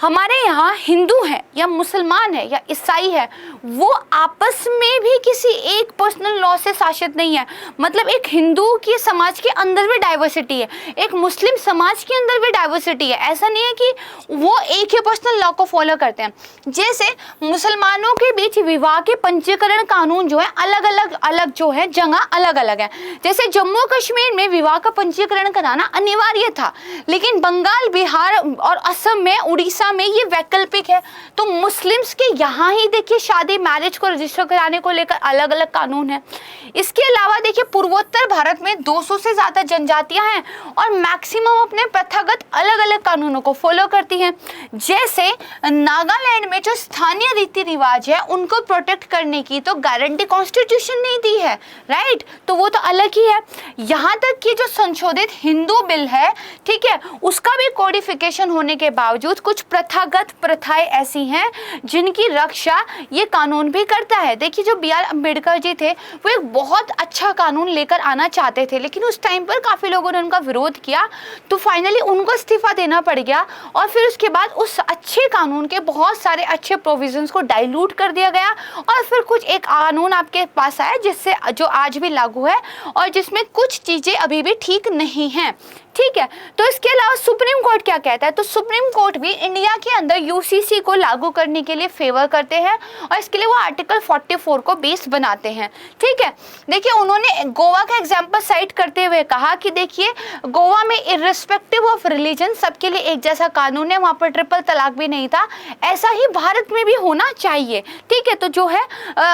हमारे यहाँ हिंदू हैं या मुसलमान है या ईसाई है वो आपस में भी किसी एक पर्सनल लॉ से शासित नहीं है। मतलब एक हिंदू की समाज के अंदर भी डाइवर्सिटी है, एक मुस्लिम समाज के अंदर भी डाइवर्सिटी है। ऐसा नहीं है कि वो एक ही पर्सनल लॉ को फॉलो करते हैं। जैसे मुसलमानों के बीच विवाह के पंजीकरण कानून जो है अलग जो है जगह अलग अलग है। जैसे जम्मू कश्मीर में विवाह का पंजीकरण कराना अनिवार्य था, लेकिन बंगाल, बिहार और असम में उड़ीसा में ये वैकल्पिक है। तो मुस्लिम्स के यहाँ ही देखिए शादी मैरिज को रजिस्टर कराने को लेकर अलग अलग कानून है। इसके अलावा देखिए पूर्वोत्तर भारत में 200 से ज़्यादा जनजातियां हैं और मैक्सिमम अपने प्रथागत अलग अलग कानूनों को फॉलो करती हैं। जैसे नागालैंड में जो स्थानीय रीति रिवाज है उनको प्रोटेक्ट करने की तो गारंटी कॉन्स्टिट्यूशन ने दी है, राइट, तो वो तो अलग ही है। यहाँ तक कि जो संशोधित हिंदू बिल है, ठीक है, उसका भी कोडिफिकेशन होने के बावजूद कुछ प्रथागत प्रथाएं ऐसी हैं जिनकी रक्षा ये कानून भी करता है। देखिए जो B.R. अम्बेडकर जी थे वो एक बहुत अच्छा कानून लेकर आना चाहते थे, लेकिन उस टाइम पर काफ़ी लोगों ने उनका विरोध किया, तो फाइनली उनको इस्तीफा देना पड़ गया और फिर उसके बाद उस अच्छे कानून के बहुत सारे अच्छे प्रोविजंस को डाइल्यूट कर दिया गया और फिर कुछ एक कानून आपके पास आया जिससे जो आज भी लागू है और जिसमें कुछ चीज़ें अभी भी ठीक नहीं हैं, ठीक है। तो इसके अलावा सुप्रीम कोर्ट क्या कहता है, तो सुप्रीम कोर्ट भी इंडिया के अंदर यूसीसी को लागू करने के लिए फेवर करते हैं और इसके लिए वो आर्टिकल 44 को बेस बनाते हैं, ठीक है। देखिए उन्होंने गोवा का एग्जांपल साइट करते हुए कहा कि देखिए गोवा में इर्रिस्पेक्टिव ऑफ रिलीजन सबके लिए एक जैसा कानून है, वहाँ पर ट्रिपल तलाक भी नहीं था, ऐसा ही भारत में भी होना चाहिए, ठीक है। तो जो है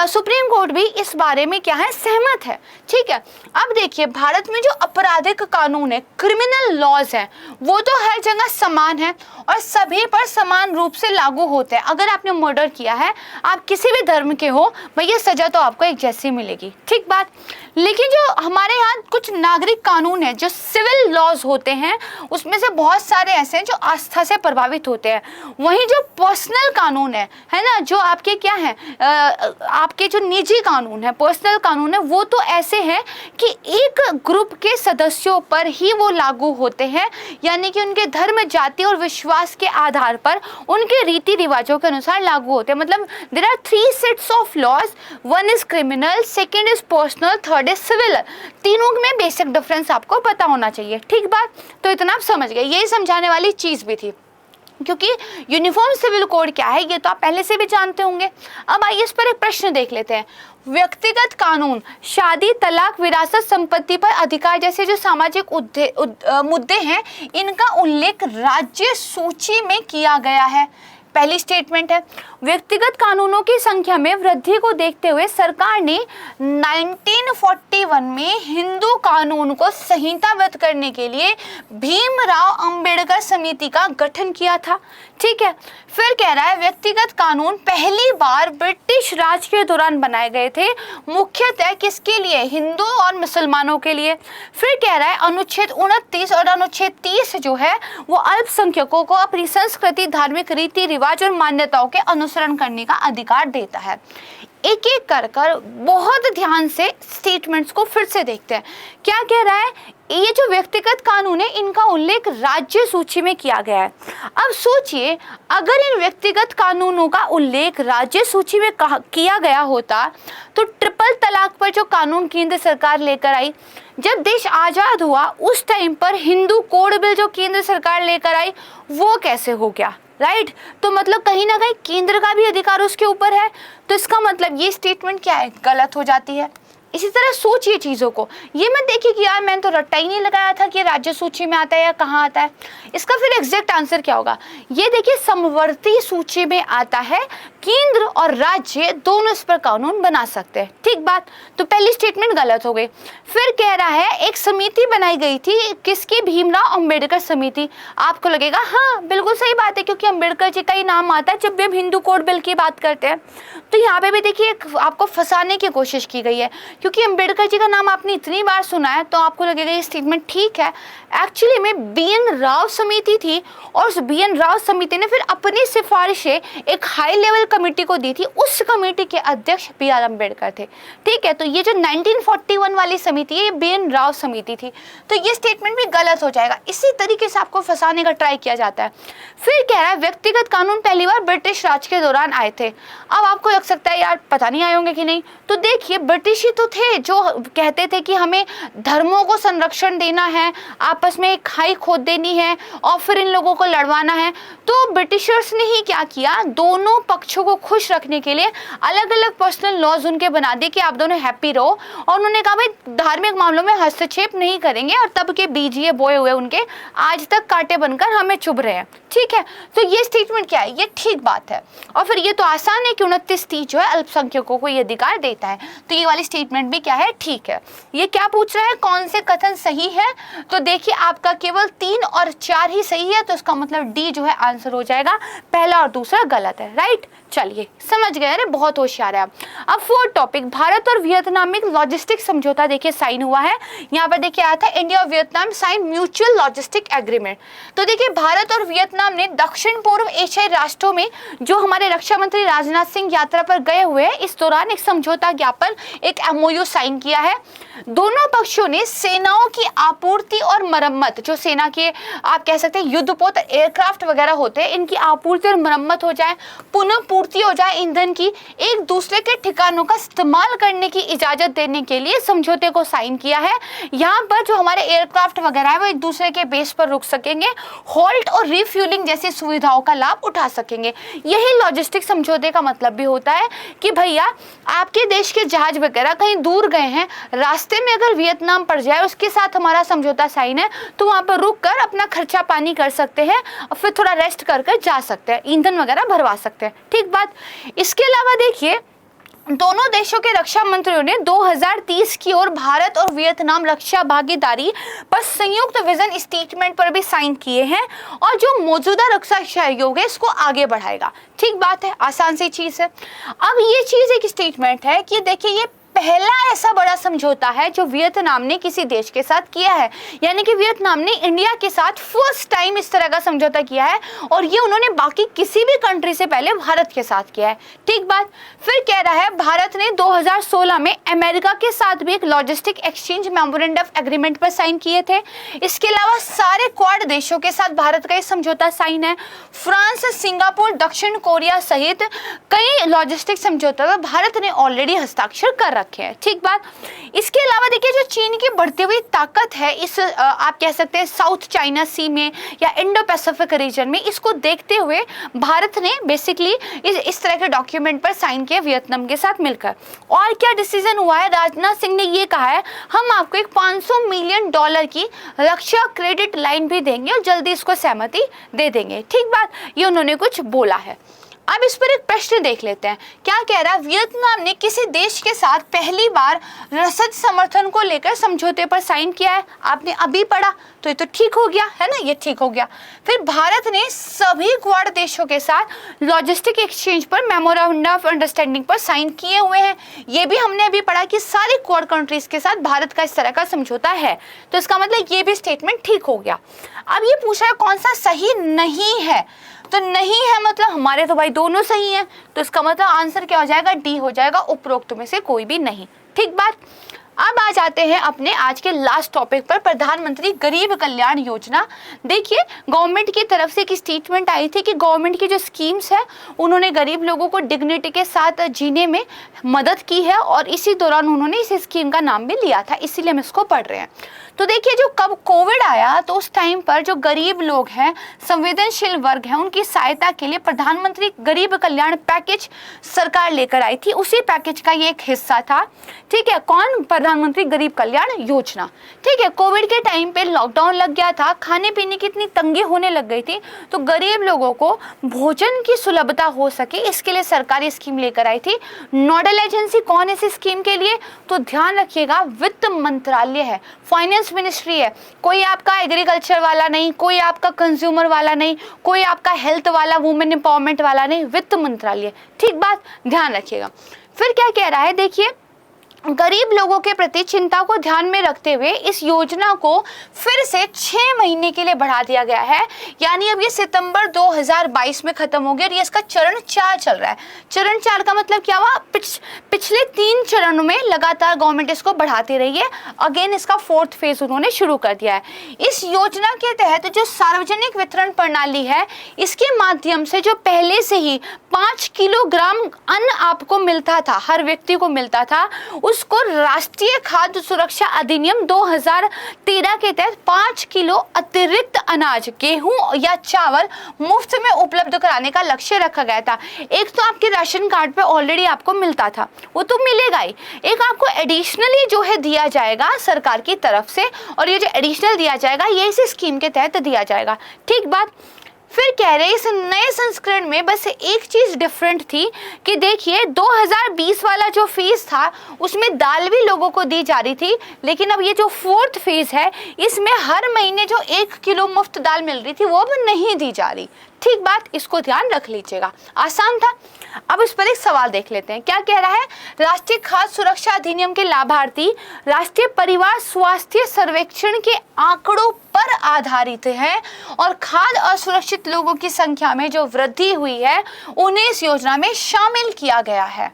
सुप्रीम कोर्ट भी इस बारे में क्या है, सहमत है, ठीक है। अब देखिए भारत में जो आपराधिक कानून है, क्रिमिनल लॉज हैं, वो तो हर जगह समान है और सभी पर समान रूप से लागू होते हैं। अगर आपने मर्डर किया है, आप किसी भी धर्म के हो, भैया सजा तो आपको एक जैसी मिलेगी, ठीक बात। लेकिन जो हमारे यहाँ कुछ नागरिक कानून है, जो सिविल लॉज होते हैं, उसमें से बहुत सारे ऐसे हैं जो आस्था से प्रभावित होते हैं। वहीं जो पर्सनल कानून है ना, जो आपके क्या है, आपके जो निजी कानून है, पर्सनल कानून है, वो तो ऐसे हैं कि एक ग्रुप के सदस्यों पर ही वो लागू होते हैं, यानी कि उनके धर्म, जाति और विश्वास के आधार पर उनके रीति रिवाजों के अनुसार लागू होते हैं। मतलब there are 3 sets of laws, 1 is criminal, 2nd is personal, 3rd is civil. तीनों में बेसिक डिफरेंस आपको पता होना चाहिए, ठीक बात। तो इतना आप समझ गए, यही समझाने वाली चीज भी थी, क्योंकि यूनिफॉर्म सिविल कोड क्या है ये तो आप पहले से भी जानते होंगे। अब आइए इस पर एक प्रश्न देख लेते हैं। व्यक्तिगत कानून, शादी, तलाक, विरासत, संपत्ति पर अधिकार जैसे जो सामाजिक मुद्दे हैं, इनका उल्लेख राज्य सूची में किया गया है। पहली स्टेटमेंट है, व्यक्तिगत कानूनों की संख्या में वृद्धि को देखते हुए सरकार ने 1941 में हिंदू कानून को संहिताबद्ध करने के लिए भीमराव अंबेडकर समिति का गठन किया था, ठीक है। फिर कह रहा है व्यक्तिगत कानून पहली बार ब्रिटिश राज के दौरान बनाए गए थे, मुख्यतः किसके लिए, हिंदू और मुसलमानों के लिए। फिर कह रहा है अनुच्छेद 29 और अनुच्छेद 30 जो है वो अल्पसंख्यकों को अपनी संस्कृति, धार्मिक रीति रिवाज और मान्यताओं के अनुसरण करने का अधिकार देता है। एक एक कर बहुत ध्यान से स्टेटमेंट्स को फिर से देखते हैं। क्या कह रहा है, ये जो व्यक्तिगत कानून है इनका उल्लेख राज्य सूची में किया गया है। अब सोचिए अगर इन व्यक्तिगत कानूनों का उल्लेख राज्य सूची में किया गया होता तो ट्रिपल तलाक पर जो कानून केंद्र सरकार लेकर आई, जब देश आज़ाद हुआ उस टाइम पर हिंदू कोड बिल जो केंद्र सरकार लेकर आई वो कैसे हो गया, राइट। तो मतलब कहीं ना कहीं केंद्र का भी अधिकार उसके ऊपर है, तो इसका मतलब ये स्टेटमेंट क्या है, गलत हो जाती है। इसी तरह सोचिए चीज़ों को, ये मत देखिए कि यार मैंने तो रट्टा ही नहीं लगाया था कि राज्य सूची में आता है या कहाँ आता है। इसका फिर एग्जैक्ट आंसर क्या होगा, ये देखिए समवर्ती सूची में आता है, केंद्र और राज्य दोनों इस पर कानून बना सकते हैं, ठीक बात। तो पहली स्टेटमेंट गलत हो गई। फिर कह रहा है एक समिति बनाई गई थी, किसकी, भीमराव अंबेडकर समिति। आपको लगेगा हाँ बिल्कुल सही बात है, क्योंकि अंबेडकर जी का ही नाम आता है जब भी हम हिंदू कोड बिल की बात करते हैं। तो यहाँ पे भी देखिए आपको फंसाने की कोशिश की गई है, क्योंकि अंबेडकर जी का नाम आपने इतनी बार सुना है तो आपको लगेगा ये स्टेटमेंट ठीक है। एक्चुअली में BN राव समिति थी और उस BN राव समिति ने फिर अपनी सिफारिशें एक हाई लेवल कमेटी को दी थी, उस कमेटी के अध्यक्ष BR अम्बेडकर थे, ठीक है। तो ये जो 1941 वाली समिति है ये BN राव समिति थी, तो ये स्टेटमेंट भी गलत हो जाएगा। इसी तरीके से आपको फंसाने का ट्राई किया जाता है। फिर कह रहा है व्यक्तिगत कानून पहली बार ब्रिटिश राज के दौरान आए थे। अब आपको लग सकता है यार पता नहीं आए होंगे कि नहीं, तो देखिए ब्रिटिश ही तो थे जो कहते थे कि हमें धर्मों को संरक्षण देना है, आपस में एक खाई खोद देनी है और फिर इन लोगों को लड़वाना है। तो ब्रिटिशर्स ने ही क्या किया, दोनों पक्षों देशों को खुश रखने के लिए अलग अलग पर्सनल लॉज उनके बना दिए कि आप दोनों हैप्पी रहो, और उन्होंने कहा भाई धार्मिक मामलों में हस्तक्षेप नहीं करेंगे, और तब के बीज ये बोए हुए उनके आज तक कांटे बनकर हमें चुभ रहे हैं। ठीक है, तो ये स्टेटमेंट क्या है, ये ठीक बात है। और फिर ये तो आसान है कि 29(3) जो है अल्पसंख्यकों को ये अधिकार देता है, तो ये वाली स्टेटमेंट भी क्या है, ठीक है। ये क्या पूछ रहा है, कौन से कथन सही है, तो देखिए आपका केवल 3 और 4 ही सही है, तो इसका मतलब डी जो है आंसर हो जाएगा, पहला और दूसरा गलत है। राइट, चलिए समझ गए, अरे बहुत होशियार है आप। अब 4th टॉपिक, भारत और वियतनाम में लॉजिस्टिक समझौता देखिए साइन हुआ है। यहाँ पर देखिए आया था इंडिया और Vietnam sign mutual logistic agreement. तो देखिए भारत और वियतनाम ने दक्षिण पूर्व एशियाई राष्ट्रों में जो हमारे रक्षा मंत्री राजनाथ सिंह यात्रा पर गए हुए हैं, इस दौरान एक समझौता ज्ञापन, एक MOU साइन किया है। दोनों पक्षों ने सेनाओं की आपूर्ति और मरम्मत, जो सेना के आप कह सकते हैं युद्धपोत एयरक्राफ्ट वगैरह होते हैं, इनकी आपूर्ति और मरम्मत हो जाए, पुनः पूर्ति हो जाए ईंधन की, एक दूसरे के ठिकानों का इस्तेमाल करने की इजाजत देने के लिए समझौते को साइन किया है। यहाँ पर जो हमारे एयरक्राफ्ट वगैरह है वो एक दूसरे के बेस पर रुक सकेंगे, होल्ट और रिफ्यूलिंग जैसी सुविधाओं का लाभ उठा सकेंगे। यही लॉजिस्टिक समझौते का मतलब भी होता है कि भैया आपके देश के जहाज वगैरह कहीं दूर गए हैं, रास्ते में अगर वियतनाम पड़ जाए, उसके साथ हमारा समझौता साइन है, तो वहां पर रुक कर अपना खर्चा पानी कर सकते हैं और फिर थोड़ा रेस्ट कर जा सकते हैं, ईंधन वगैरह भरवा सकते हैं। ठीक बात। इसके अलावा देखिए दोनों देशों के रक्षा मंत्रियों ने 2030 की ओर भारत और वियतनाम रक्षा भागीदारी पर संयुक्त विजन स्टेटमेंट पर भी साइन किए हैं, और जो मौजूदा रक्षा सहयोग है इसको आगे बढ़ाएगा। ठीक बात है, आसान सी चीज है। अब ये चीज एक स्टेटमेंट है कि देखिए ये पहला ऐसा बड़ा समझौता है जो वियतनाम ने किसी देश के साथ किया है, यानी कि वियतनाम ने इंडिया के साथ फर्स्ट टाइम इस तरह का समझौता किया है, और ये उन्होंने बाकी किसी भी कंट्री से पहले भारत के साथ किया है। ठीक बात। फिर कह रहा है भारत ने 2016 में अमेरिका के साथ भी एक लॉजिस्टिक एक्सचेंज मेमोरेंडम एग्रीमेंट पर साइन किए थे। इसके अलावा सारे क्वाड देशों के साथ भारत का समझौता साइन है। फ्रांस, सिंगापुर, दक्षिण कोरिया सहित कई लॉजिस्टिक समझौतों पर भारत ने ऑलरेडी हस्ताक्षर कर रखे हैं। ठीक बात। इसके अलावा देखिए जो चीन की बढ़ती हुई ताकत है इस आप कह सकते हैं साउथ चाइना सी में या इंडो पैसिफिक रीजन में, इसको देखते हुए भारत ने बेसिकली इस तरह के डॉक्यूमेंट पर साइन किया वियतनाम के साथ मिलकर। और क्या डिसीजन हुआ है, राजनाथ सिंह ने ये कहा है हम आपको एक $500 मिलियन की रक्षा क्रेडिट लाइन भी देंगे और जल्दी इसको सहमति दे देंगे। ठीक बात, ये उन्होंने कुछ बोला है। अब इस पर एक प्रश्न देख लेते हैं, क्या कह रहा है, वियतनाम ने किसी देश के साथ पहली बार रसद समर्थन को लेकर समझौते पर साइन किया है। आपने अभी पढ़ा तो ये तो ठीक हो गया है ना, ये ठीक हो गया। फिर भारत ने सभी क्वाड देशों के साथ लॉजिस्टिक एक्सचेंज पर मेमोरेंडम ऑफ अंडरस्टैंडिंग पर साइन किए हुए हैं। ये भी हमने अभी पढ़ा कि सारी क्वाड कंट्रीज के साथ भारत का इस तरह का समझौता है, तो इसका मतलब ये भी स्टेटमेंट ठीक हो गया। अब ये पूछा है कौन सा सही नहीं है, तो नहीं है मतलब हमारे तो भाई दोनों सही हैं, तो इसका मतलब आंसर क्या हो जाएगा, डी हो जाएगा, उपरोक्त में से कोई भी नहीं। ठीक बात। अब आ जाते हैं अपने आज के लास्ट टॉपिक पर, प्रधानमंत्री गरीब कल्याण योजना। देखिए गवर्नमेंट की तरफ से एक स्टेटमेंट आई थी कि गवर्नमेंट की जो स्कीम्स है उन्होंने गरीब लोगों को डिग्निटी के साथ जीने में मदद की है, और इसी दौरान उन्होंने इस स्कीम का नाम भी लिया था, इसीलिए हम इसको पढ़ रहे हैं। तो देखिए जो कब कोविड आया तो उस टाइम पर जो गरीब लोग हैं, संवेदनशील वर्ग हैं, उनकी सहायता के लिए प्रधानमंत्री गरीब कल्याण पैकेज सरकार लेकर आई थी। उसी पैकेज का ये एक हिस्सा था। ठीक है, कौन, प्रधानमंत्री गरीब कल्याण योजना। ठीक है, कोविड के टाइम पे लॉकडाउन लग गया था, खाने पीने की इतनी तंगी होने लग गई थी, तो गरीब लोगों को भोजन की सुलभता हो सके इसके लिए सरकारी स्कीम लेकर आई थी। नोडल एजेंसी कौन है इस स्कीम के लिए, तो ध्यान रखिएगा वित्त मंत्रालय है, फाइनेंस मिनिस्ट्री है। कोई आपका एग्रीकल्चर वाला नहीं, कोई आपका कंज्यूमर वाला नहीं, कोई आपका हेल्थ वाला, वुमेन एम्पावरमेंट वाला नहीं, वित्त मंत्रालय। ठीक बात, ध्यान रखिएगा। फिर क्या कह रहा है, देखिए गरीब लोगों के प्रति चिंता को ध्यान में रखते हुए इस योजना को फिर से 6 महीने के लिए बढ़ा दिया गया है, यानी अब ये सितंबर 2022 में खत्म हो गया और ये इसका चरण 4 चल रहा है। चरण 4 का मतलब क्या हुआ, पिछले पिछले 3 चरणों में लगातार गवर्नमेंट इसको बढ़ाती रही है। अगेन इसका 4th फेज उन्होंने शुरू कर दिया है। इस योजना के तहत जो सार्वजनिक वितरण प्रणाली है, इसके माध्यम से जो पहले से ही 5 किलोग्राम अन्न आपको मिलता था, हर व्यक्ति को मिलता था, उसको राष्ट्रीय खाद्य सुरक्षा अधिनियम 2013 के तहत 5 किलो अतिरिक्त अनाज, गेहूं या चावल मुफ्त में उपलब्ध कराने का लक्ष्य रखा गया था। एक तो आपके राशन कार्ड पे ऑलरेडी आपको मिलता था, वो तो मिलेगा ही, एक आपको एडिशनली जो है दिया जाएगा सरकार की तरफ से, और ये जो एडिशनल दिया जाएगा ये इस स्कीम के तहत दिया जाएगा। ठीक बात। फिर कह रहे हैं इस नए संस्करण में बस एक चीज डिफरेंट थी कि देखिए 2020 वाला जो फेज था उसमें दाल भी लोगों को दी जा रही थी, लेकिन अब ये जो 4th फेज है इसमें हर महीने जो 1 किलो मुफ्त दाल मिल रही थी वो अब नहीं दी जा रही। ठीक बात, इसको ध्यान रख लीजिएगा। आसान था। अब इस पर एक सवाल देख लेते हैं, क्या कह रहा है। राष्ट्रीय खाद्य सुरक्षा अधिनियम के लाभार्थी राष्ट्रीय परिवार स्वास्थ्य सर्वेक्षण के आंकड़ों पर आधारित है और खाद्य असुरक्षित लोगों की संख्या में जो वृद्धि हुई है उन्हें इस योजना में शामिल किया गया है।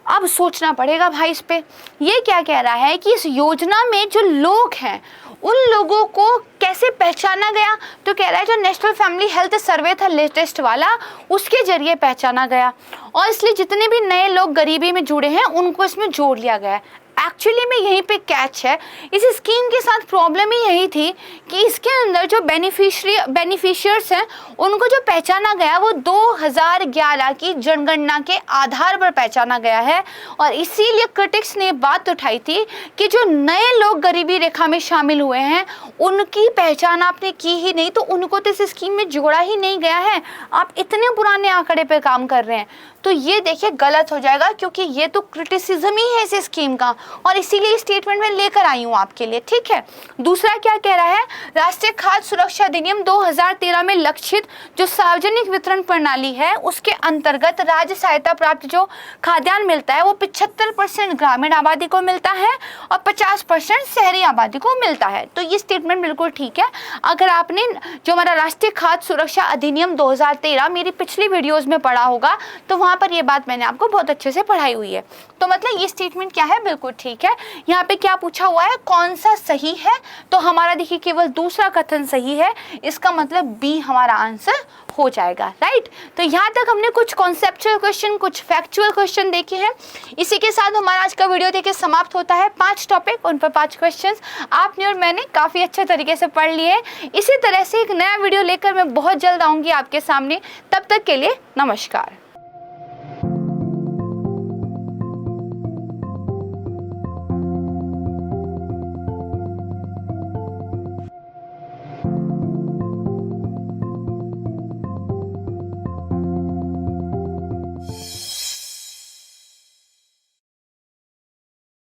अब सोचना पड़ेगा भाई इस पे। ये क्या कह रहा है कि इस योजना में जो लोग हैं उन लोगों को कैसे पहचाना गया, तो कह रहा है जो नेशनल फैमिली हेल्थ सर्वे था लेटेस्ट वाला, उसके जरिए पहचाना गया, और इसलिए जितने भी नए लोग गरीबी में जुड़े हैं उनको इसमें जोड़ लिया गया है। एक्चुअली में यहीं पे कैच है, इस स्कीम के साथ प्रॉब्लम ही यही थी कि इसके अंदर जो बेनिफिशियर्स हैं उनको जो पहचाना गया वो 2011 की जनगणना के आधार पर पहचाना गया है, और इसीलिए क्रिटिक्स ने बात उठाई थी कि जो नए लोग गरीबी रेखा में शामिल हुए हैं उनकी पहचान आपने की ही नहीं, तो उनको तो इस स्कीम में जोड़ा ही नहीं गया है। आप इतने पुराने आंकड़े पे काम कर रहे हैं, तो ये देखिए गलत हो जाएगा, क्योंकि ये तो क्रिटिसिज्म ही है इस स्कीम का, और इसीलिए स्टेटमेंट में लेकर आई हूँ आपके लिए। ठीक है। दूसरा क्या कह रहा है, राष्ट्रीय खाद्य सुरक्षा अधिनियम 2013 में लक्षित जो सार्वजनिक वितरण प्रणाली है उसके अंतर्गत राज्य सहायता प्राप्त जो खाद्यान्न मिलता है वो 75% ग्रामीण आबादी को मिलता है और 50% शहरी आबादी को मिलता है। तो ये स्टेटमेंट बिल्कुल ठीक है। अगर आपने जो हमारा राष्ट्रीय खाद्य सुरक्षा अधिनियम 2013 मेरी पिछली वीडियोज में पढ़ा होगा तो वहाँ पर ये बात मैंने आपको बहुत अच्छे से पढ़ाई हुई है। तो मतलब ये स्टेटमेंट क्या है, बिल्कुल ठीक है। यहाँ पे क्या पूछा हुआ है, कौन सा सही है, तो हमारा देखिए केवल दूसरा कथन सही है, इसका मतलब बी हमारा आंसर हो जाएगा। राइट। तो यहाँ तक हमने कुछ कॉन्सेप्चुअल क्वेश्चन, कुछ फैक्चुअल क्वेश्चन देखे हैं। इसी के साथ हमारा आज का वीडियो देखिए समाप्त होता है। 5 टॉपिक, उन पर 5 क्वेश्चंस आपने और मैंने काफ़ी अच्छे तरीके से पढ़ लिए। इसी तरह से एक नया वीडियो लेकर मैं बहुत जल्द आऊँगी आपके सामने। तब तक के लिए नमस्कार।